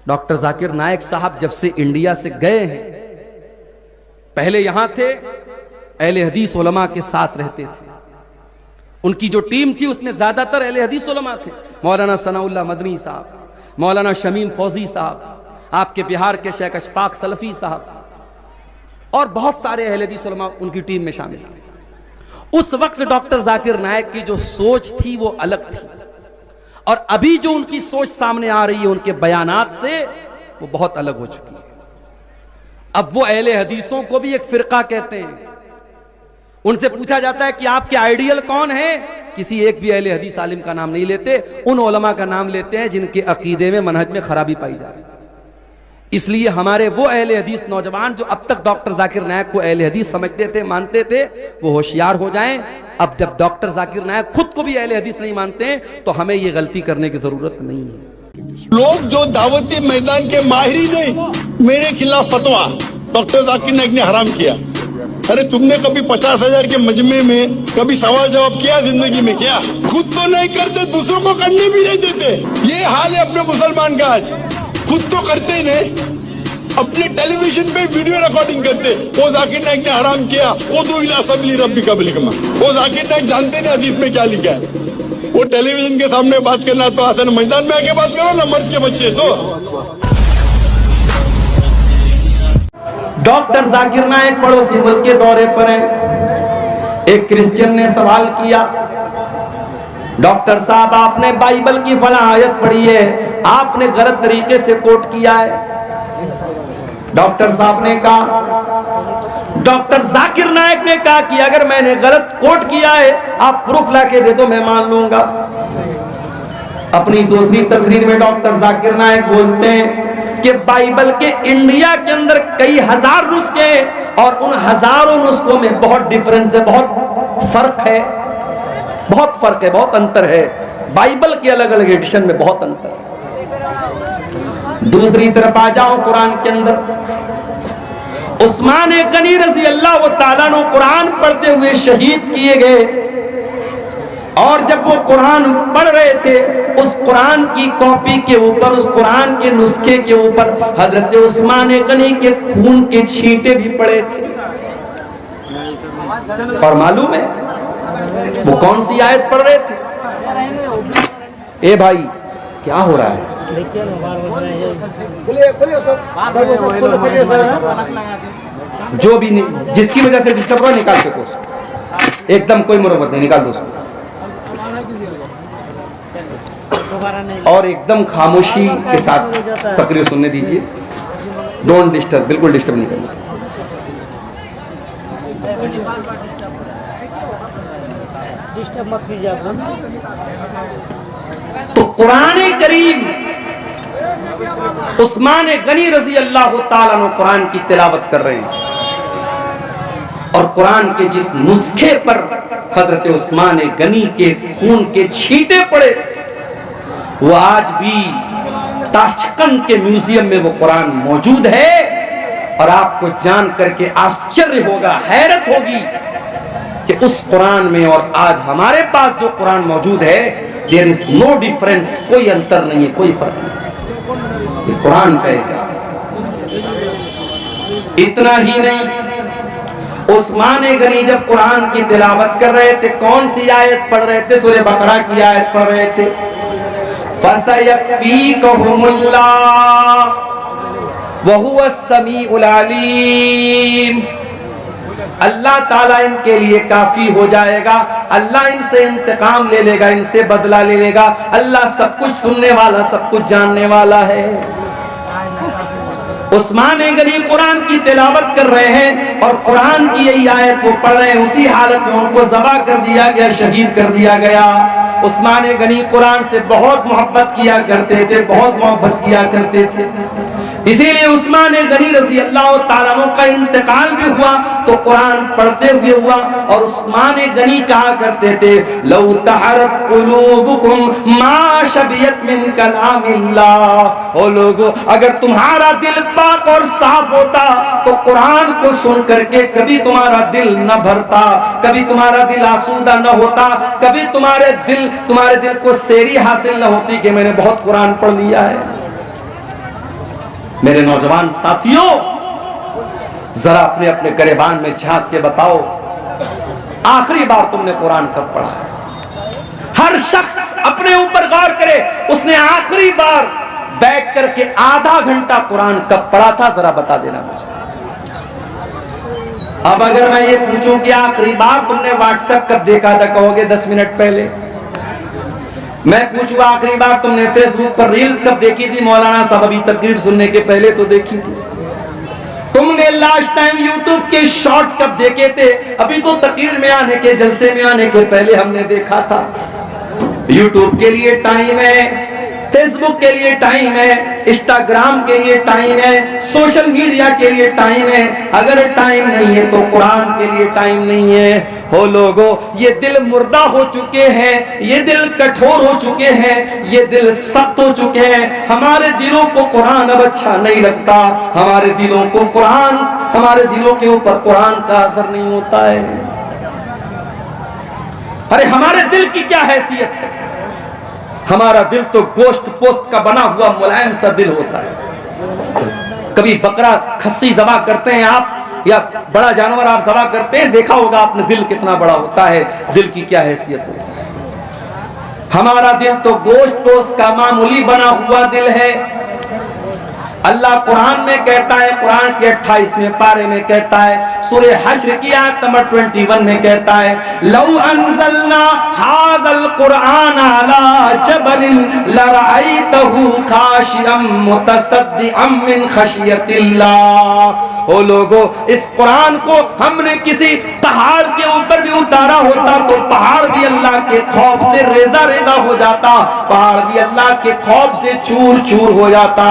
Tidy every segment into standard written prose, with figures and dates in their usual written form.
Doctor Zakir नायक साहब जब से इंडिया से गए हैं, पहले यहां थे, अहले हदीस उलमा के साथ रहते थे। उनकी जो टीम थी उसमें ज्यादातर अहले हदीस उलमा थे। मौलाना सनाउल्लाह मदनी साहब, मौलाना शमीम फौजी साहब, आपके बिहार के शेख अशफाक सलफी साहब और बहुत सारे अहले हदीस उलमा उनकी टीम में शामिल थे। उस वक्त डॉक्टर जाकिर नायक की जो सोच थी वो अलग थी, और अभी जो उनकी सोच सामने आ रही है उनके बयानात से, वो बहुत अलग हो चुकी है। अब वो अहले हदीसों को भी एक फिरका कहते हैं। उनसे पूछा जाता है कि आपके आइडियल कौन है, किसी एक भी अहले हदीस आलिम का नाम नहीं लेते, उन उलमा का नाम लेते हैं जिनके अकीदे में, मनहज में खराबी पाई जा रही है। इसलिए हमारे वो अहले हदीस नौजवान जो अब तक डॉक्टर जाकिर नायक को अहले हदीस समझते थे, मानते थे, वो होशियार हो जाएं। अब जब डॉक्टर जाकिर नायक खुद को भी अहले हदीस नहीं मानते हैं तो हमें ये गलती करने की जरूरत नहीं है। लोग जो दावती मैदान के माहिर नहीं, मेरे खिलाफ फतवा डॉक्टर जाकिर नायक ने हराम किया। अरे तुमने कभी 50,000 के मजमे में कभी सवाल जवाब किया जिंदगी में? क्या खुद तो नहीं करते, दूसरों को करने भी नहीं देते। ये हाल है अपने मुसलमान का आज। खुद तो करते ही नहीं, अपने टेलीविजन पे वीडियो रिकॉर्डिंग करते। वो जाकिर नायक ने हराम किया, वो दो इला सबली रब्बी कबल कमा। वो जाकिर नायक जानते नहीं हदीस में क्या लिखा है। वो टेलीविजन के सामने बात करना तो आसान, मैदान में आके बात करो ना, मर्द के बच्चे। तो डॉक्टर जाकिर नायक पड़ोसी मुल्क के दौरे पर हैं। एक क्रिश्चियन ने सवाल किया, डॉक्टर साहब आपने बाइबल की फला आयत पढ़ी है, आपने गलत तरीके से कोट किया है। डॉक्टर साहब ने कहा, डॉक्टर जाकिर नायक ने कहा कि अगर मैंने गलत कोट किया है आप प्रूफ लाके दे दो, मैं मान लूंगा। अपनी दूसरी तकरीर में डॉक्टर जाकिर नायक बोलते हैं कि बाइबल के इंडिया के अंदर कई हजार नुस्खे हैं और उन हजारों नुस्खों में बहुत डिफरेंस है, बहुत फर्क है, बहुत अंतर है। बाइबल के अलग अलग एडिशन में बहुत अंतर है। दूसरी तरफ आ जाओ कुरान के अंदर, उस्मान गनी रज़ी अल्लाह तआला अन्हु कुरान पढ़ते हुए शहीद किए गए, और जब वो कुरान पढ़ रहे थे उस कुरान की कॉपी के ऊपर, उस कुरान के नुस्खे के ऊपर हजरत उस्मान गनी के खून के छींटे भी पड़े थे। और मालूम है वो कौन सी आयत पढ़ रहे थे? ए भाई क्या हो रहा है? जो भी जिसकी वजह से डिस्टर्ब हो निकाल सको, एकदम कोई मुरब्बत नहीं, निकाल दो उसको। और एकदम खामोशी के साथ तकरीर सुनने दीजिए, डोंट डिस्टर्ब, बिल्कुल डिस्टर्ब नहीं करना। डिस्टर्ब मत कीजिए। तो कुरान करीम उस्मान गनी रज़ी अल्लाह तआला अन्हु कुरान की तिलावत कर रहे हैं, और कुरान के जिस नुस्खे पर हजरत उस्मान गनी के खून के छींटे पड़े वो आज भी ताशकंद के म्यूजियम में वो कुरान मौजूद है। और आपको जान करके आश्चर्य होगा, हैरत होगी कि उस कुरान में और आज हमारे पास जो कुरान मौजूद है, देयर इज नो डिफरेंस, कोई अंतर नहीं है, कोई फर्क नहीं। ये कुरान का एजाज। इतना ही नहीं, उस्मान गनी जब कुरान की तिलावत कर रहे थे, कौन सी आयत पढ़ रहे थे? सूरह बकरा की आयत पढ़ रहे थे, फसयकफीकुहुमुल्लाह वहुवस समीउल अलीम। अल्लाह ताला इनके लिए काफी हो जाएगा, अल्लाह इनसे इंतकाम ले लेगा, इनसे बदला ले लेगा। अल्लाह सब कुछ सुनने वाला, सब कुछ जानने वाला है। उस्मान गनी कुरान की तिलावत कर रहे हैं और कुरान की यही आयत वो पढ़ रहे हैं, उसी हालत में उनको ज़बा कर दिया गया, शहीद कर दिया गया। उस्मान गनी कुरान से बहुत मोहब्बत किया करते थे, बहुत मोहब्बत किया करते थे। इसीलिए उस्मान गनी रज़ी अल्लाह तआला अन्हु का इंतकाल भी हुआ तो कुरान पढ़ते हुए हुआ। और उस्मान गनी कहा करते थे, लौ तहरत कुलूबुकुम मा शबियत मिन कलामिल्लाह। ओ लोगों, अगर तुम्हारा दिल पाक और साफ होता तो कुरान को सुन करके कभी तुम्हारा दिल न भरता, कभी तुम्हारा दिल आसूदा न होता, कभी तुम्हारे दिल को सेरी हासिल न होती कि मैंने बहुत कुरान पढ़ लिया है। मेरे नौजवान साथियों, जरा अपने अपने गरेबान में झांक के बताओ, आखिरी बार तुमने कुरान कब पढ़ा है? हर शख्स अपने ऊपर गौर करे, उसने आखिरी बार बैठ करके आधा घंटा कुरान कब पढ़ा था, जरा बता देना मुझे। अब अगर मैं ये पूछूं कि आखिरी बार तुमने व्हाट्सएप कब देखा था, कहोगे 10 मिनट पहले। मैं पूछूं आखिरी बार तुमने फेसबुक पर रील्स कब देखी थी, मौलाना साहब अभी तकरीर सुनने के पहले तो देखी थी। तुमने लास्ट टाइम यूट्यूब के शॉर्ट्स कब देखे थे, अभी तो तकरीर में आने के, जलसे में आने के पहले हमने देखा था। यूट्यूब के लिए टाइम है, फेसबुक के लिए टाइम है, इंस्टाग्राम के लिए टाइम है, सोशल मीडिया के लिए टाइम है। अगर टाइम नहीं है तो कुरान के लिए टाइम नहीं है। हो लोगों, ये दिल मुर्दा हो चुके हैं, ये दिल कठोर हो चुके हैं, ये दिल सख्त हो चुके हैं। हमारे दिलों को कुरान अब अच्छा नहीं लगता, हमारे दिलों को कुरान, हमारे दिलों के ऊपर कुरान का असर नहीं होता है। अरे हमारे दिल की क्या हैसियत है? हमारा दिल तो गोश्त पोस्त का बना हुआ मुलायम सा दिल होता है। कभी बकरा खस्सी ज़बा करते हैं आप, या बड़ा जानवर आप ज़बा करते हैं, देखा होगा आपने दिल कितना बड़ा होता है, दिल की क्या हैसियत होती है। हमारा दिल तो गोश्त पोस्त का मामूली बना हुआ दिल है। अल्लाह कुरान में कहता है, कुरान के 28वें पारे में कहता है, सूरे हश्र की आयत नंबर 21 में कहता है, लौ अंज़लना हाज़ल कुरान अला जबलिन लरअयतहु खाशिअम मुतसद्दिअम मिन खशियतिल्लाह। ओ लोगों, इस कुरान को हमने किसी पहाड़ के ऊपर भी उतारा होता तो पहाड़ भी अल्लाह के खौफ से रेजा रेजा हो जाता, पहाड़ भी अल्लाह के खौफ से चूर चूर हो जाता,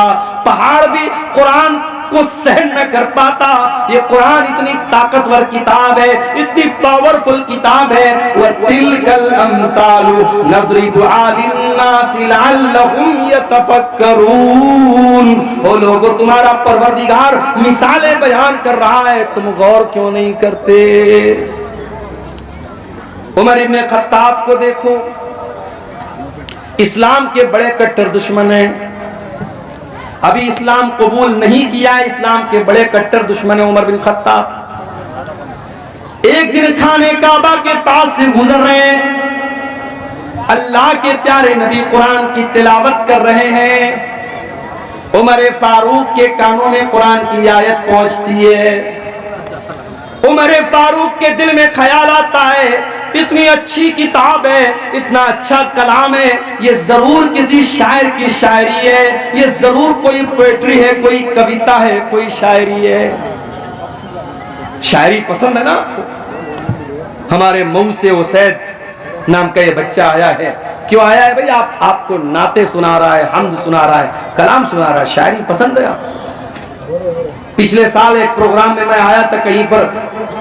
पहाड़ भी कुरान को सहन न कर पाता। ये कुरान इतनी ताकतवर किताब है, इतनी पावरफुल किताब है। वतिलकल अम्सालु नदरिबुहा लिन्नासि लअल्लहुम यतफक्करून। ओ लोगों, तुम्हारा परवरदिगार मिसालें बयान कर रहा है, तुम गौर क्यों नहीं करते? उमर इब्ने खत्ताब को देखो, इस्लाम के बड़े कट्टर दुश्मन हैं, अभी इस्लाम कबूल नहीं किया, इस्लाम के बड़े कट्टर दुश्मन है उमर बिन खत्ताब। एक दिन खाने काबा के पास से गुजर रहे हैं, अल्लाह के प्यारे नबी कुरान की तिलावत कर रहे हैं। उमर फारूक के कानों में कुरान की आयत पहुंचती है। उमर फारूक के दिल में ख्याल आता है, इतनी अच्छी किताब है, इतना अच्छा कलाम है, ये जरूर किसी शायर की शायरी है, ये जरूर कोई पोएट्री है, कोई कविता है, कोई शायरी है। शायरी पसंद है ना आपको? हमारे मऊ से उसैद नाम का ये बच्चा आया है। क्यों आया है भाई? आपको नाते सुना रहा है, हम्द सुना रहा है, कलाम सुना रहा है, शायरी पसंद है आपको? पिछले साल एक प्रोग्राम में मैं आया था, कहीं पर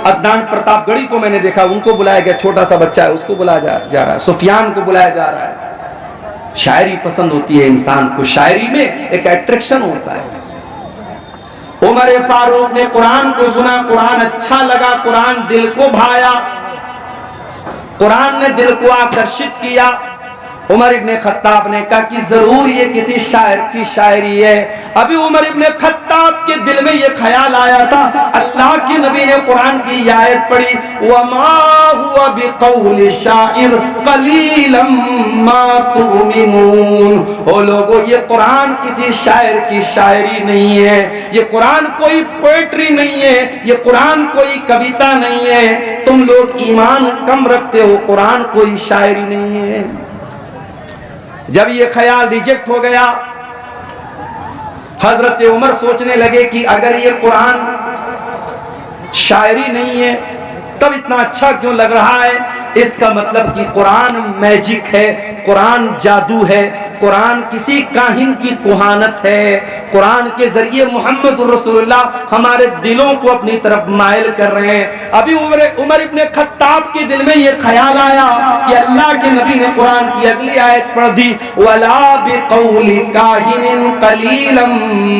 अदनान प्रतापगढ़ी को मैंने देखा, उनको बुलाया गया, छोटा सा बच्चा है, उसको बुलाया जा रहा है, सुफियान को बुलाया जा रहा है। शायरी पसंद होती है इंसान को, शायरी में एक अट्रैक्शन होता है। उमर फारूक ने कुरान को सुना, कुरान अच्छा लगा, कुरान दिल को भाया, कुरान ने दिल को आकर्षित किया। उमर इब्ने खत्ताब ने कहा कि जरूर ये किसी शायर की शायरी है। अभी उमर इब्ने खत्ताब के दिल में ये ख्याल आया था, अल्लाह के नबी ने कुरान की आयत पढ़ी, वमा हुवा बिकौलि शाइर कलीलम मा तुमिनून। ओ लोगों, ये कुरान किसी शायर की शायरी नहीं है, ये कुरान कोई पोएट्री नहीं है, ये कुरान कोई कविता नहीं है। तुम लोग ईमान कम रखते हो, कुरान कोई शायरी नहीं है। जब ये ख्याल रिजेक्ट हो गया, हजरत उमर सोचने लगे कि अगर ये कुरान शायरी नहीं है तब इतना अच्छा क्यों लग रहा है? इसका मतलब कि कुरान मैजिक है, कुरान जादू है, कुरान किसी काहिन की कुहानत है। कुरान के जरिए मोहम्मद रसूलुल्लाह हमारे दिलों को अपनी तरफ माइल कर रहे हैं। अभी उमर इब्ने खत्ताब के दिल में यह ख्याल आया कि अल्लाह के नबी ने कुरान की अगली आयत पढ़ दी, वला बिकौलि काहिनिन कलीलम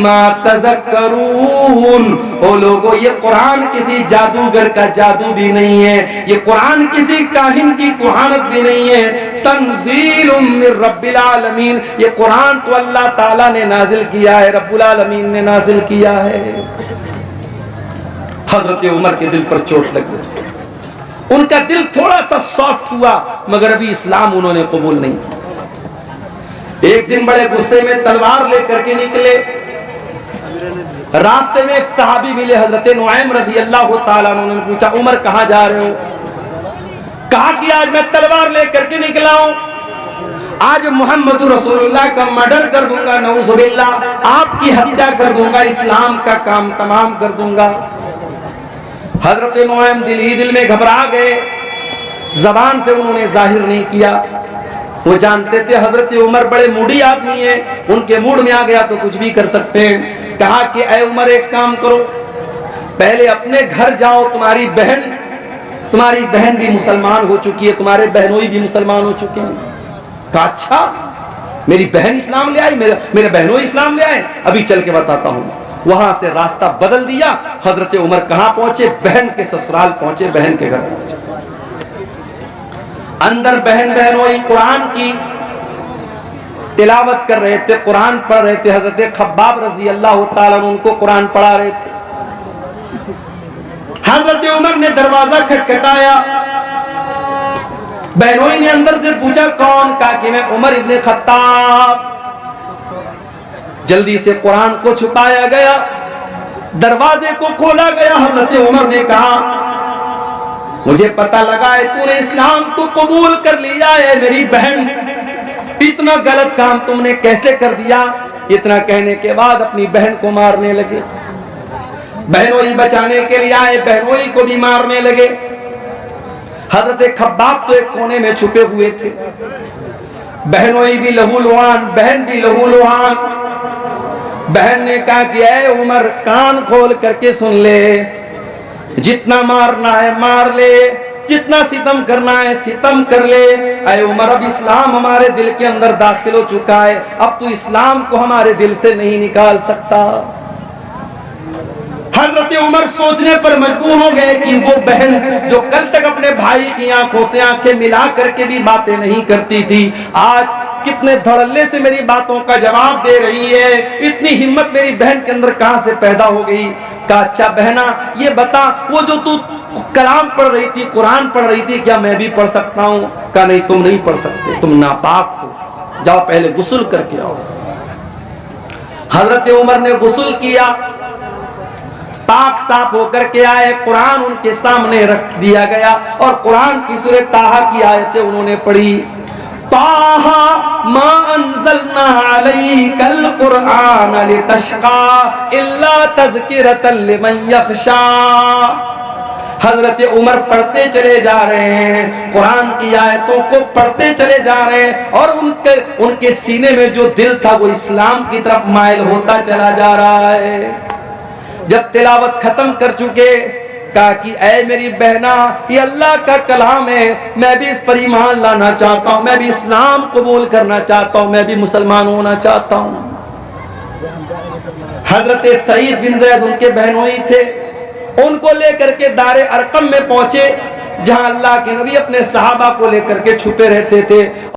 मा तज़क्करून। ओ लोगों, ये कुरान किसी जादूगर का जादू भी नहीं है, ये कुरान किसी काहिन की कुहानत भी नहीं है। तंज़ीलुम मिर रब्बिल आलमीन, ये कुरान तो अल्लाह ताला ने नाजिल किया है, रब्बुल आलमीन ने नाजिल किया है। हजरत उमर के दिल पर चोट लगी, उनका दिल थोड़ा सा सॉफ्ट हुआ, मगर अभी इस्लाम उन्होंने कबूल नहीं किया। एक दिन बड़े गुस्से में तलवार लेकर के निकले। रास्ते में एक सहाबी मिले, हजरत नुआइम रजी अल्लाह ताला अन्हु। उन्होंने पूछा, उमर कहां जा रहे हो? कहा कि आज मैं तलवार लेकर के निकला हूं, आज मोहम्मद रसूलुल्लाह का मर्डर कर दूंगा, नऊजुबिल्लाह, आपकी हत्या कर दूंगा, इस्लाम का काम तमाम कर दूंगा। हजरत नुआइम दिल ही दिल में घबरा गए, जबान से उन्होंने जाहिर नहीं किया। वो जानते थे हजरत उमर बड़े मूडी आदमी है, उनके मूड में आ गया तो कुछ भी कर सकते हैं। कहा कि ऐ उमर, एक काम करो, पहले अपने घर जाओ, तुम्हारी बहन भी मुसलमान हो चुकी है, तुम्हारे बहनोई भी मुसलमान हो चुके हैं। कहा अच्छा, मेरी बहन इस्लाम ले आई, मेरे बहनोई इस्लाम ले आए, अभी चल के बताता हूं। वहां से रास्ता बदल दिया। हजरत उमर कहां पहुंचे? बहन के ससुराल पहुंचे, बहन के घर पहुंचे। अंदर बहनोई कुरान की तिलावत कर रहे थे, कुरान पढ़ रहे थे। हजरत खब्बाब रजी अल्लाह ताला अन्हु उनको कुरान पढ़ा रहे थे। हजरत उमर ने दरवाजा खटखटाया, बहनोई ने अंदर से पूछा कौन? कहा कि मैं उमर इब्ने खत्ताब। जल्दी से कुरान को छुपाया गया, दरवाजे को खोला गया। हजरत उमर ने कहा, मुझे पता लगा है तूने इस्लाम तो कबूल कर लिया है, मेरी बहन, इतना गलत काम तुमने कैसे कर दिया? इतना कहने के बाद अपनी बहन को मारने लगे। बहनोई बचाने के लिए आए, बहनोई को भी मारने लगे। हजरत खब्बाब तो एक कोने में छुपे हुए थे, बहनोई भी लहूलुहान, बहन भी लहूलुहान। बहन ने कहा कि ऐ उमर, कान खोल करके सुन ले, जितना मारना है मार ले, जितना सितम करना है सितम कर ले। ऐ उमर, अब इस्लाम हमारे दिल के अंदर दाखिल हो चुका है, अब तू इस्लाम को हमारे दिल से नहीं निकाल सकता। हजरत उमर सोचने पर मजबूर हो गए कि वो बहन जो कल तक अपने भाई की आंखों से आंखें मिला करके भी बातें नहीं करती थी, आज कितने धड़ल्ले से मेरी बातों का जवाब दे रही है। इतनी हिम्मत मेरी बहन के अंदर कहां से पैदा हो गई? कहा अच्छा बहना, ये बता, वो जो तू कलाम पढ़ रही थी, कुरान पढ़ रही थी, क्या मैं भी पढ़ सकता हूँ? कहा नहीं, तुम नहीं पढ़ सकते, तुम नापाक हो, जाओ पहले गुस्ल करके आओ। हजरत उमर ने गुस्ल किया, पाक साफ होकर के आए, कुरान उनके सामने रख दिया गया और कुरान की सूरह ताहा की आयतें उन्होंने पढ़ी। ताहा मा अंज़लना अलैकल कुरआन लितशका इल्ला तज़किरतन लिमन यख़शा। हजरत उमर पढ़ते चले जा रहे हैं, कुरान की आयतों को पढ़ते चले जा रहे हैं और उनके सीने में जो दिल था वो इस्लाम की तरफ माइल होता चला जा रहा है। जब तिलावत खत्म कर चुके, कहा कि ऐ मेरी बहना, ये अल्लाह का कलाम है, मैं भी इस पर ईमान लाना चाहता हूँ, मैं भी इस्लाम कबूल करना चाहता हूँ, मैं भी मुसलमान होना चाहता हूँ। हजरत सईद बिन ज़ैद उनके बहनोई थे, उनको लेकर के दारे अरकम में पहुंचे, जहां अल्लाह के नबी अपने सहाबा को लेकर के छुपे रहते थे।